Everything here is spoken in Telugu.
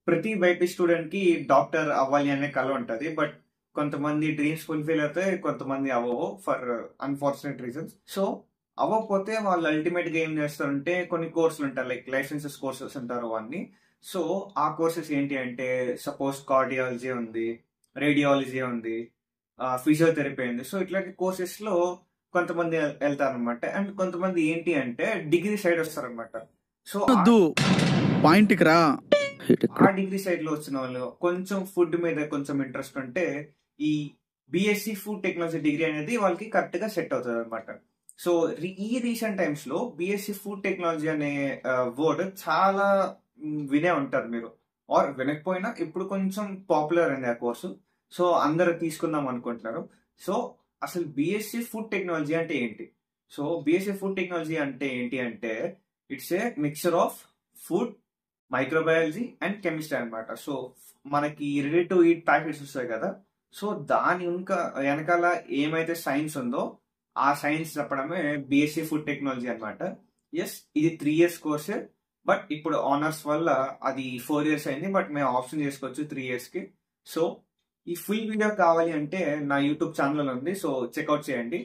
ప్రతి బైపీసీ స్టూడెంట్ కి డాక్టర్ అవ్వాలి అనే కల ఉంటది. బట్ కొంతమంది డ్రీమ్స్ ఫుల్ఫిల్ అవుతాయి, కొంతమంది అవ్వవు ఫర్ అన్ఫార్చునేట్ రీజన్స్. సో అవ్వకపోతే వాళ్ళు అల్టిమేట్ గా ఏం చేస్తారంటే కొన్ని కోర్సులు ఉంటాయి, లైక్ లైసెన్సెస్ కోర్సెస్ అంటారు అవన్నీ. సో ఆ కోర్సెస్ ఏంటి అంటే, సపోజ్ కార్డియాలజీ ఉంది, రేడియాలజీ ఉంది, ఫిజియోథెరపీ ఉంది. సో ఇట్లాంటి కోర్సెస్ లో కొంతమంది వెళ్తారు అనమాట. అండ్ కొంతమంది ఏంటి అంటే డిగ్రీ సైడ్ వస్తారనమాట. సో పాయింట్కి రా. ఆ డిగ్రీ సైడ్ లో వచ్చిన వాళ్ళు కొంచెం ఫుడ్ మీద కొంచెం ఇంట్రెస్ట్ ఉంటే ఈ బిఎస్సి ఫుడ్ టెక్నాలజీ డిగ్రీ అనేది వాళ్ళకి కరెక్ట్ గా సెట్ అవుతుంది అనమాట. సో ఈ రీసెంట్ టైమ్స్ లో బిఎస్సి ఫుడ్ టెక్నాలజీ అనే వర్డ్ చాలా వినే ఉంటారు మీరు, ఆర్ వినకపోయినా ఇప్పుడు కొంచెం పాపులర్ అయింది ఆ కోర్సు. సో అందరూ తీసుకుందాం అనుకుంటున్నారు. సో అసలు బిఎస్సి ఫుడ్ టెక్నాలజీ అంటే ఏంటి? సో బిఎస్సి ఫుడ్ టెక్నాలజీ అంటే ఏంటి అంటే, it's a mixture of food, microbiology and chemistry అనమాట. సో మనకి రెడీ టు ఈట్ ప్యాకెట్స్ వస్తాయి కదా, సో దాని ఇంకా వెనకాల ఏమైతే సైన్స్ ఉందో ఆ సైన్స్ చెప్పడమే బిఎస్సి ఫుడ్ టెక్నాలజీ అనమాట. ఎస్, ఇది 3 years కోర్సే, బట్ ఇప్పుడు ఆనర్స్ వల్ల అది 4 years అయింది. బట్ మేము ఆప్షన్ చేసుకోవచ్చు 3 years కి. సో ఈ ఫుల్ వీడియో కావాలి అంటే నా యూట్యూబ్ ఛానల్ ఉంది, సో చెక్అవుట్ చేయండి.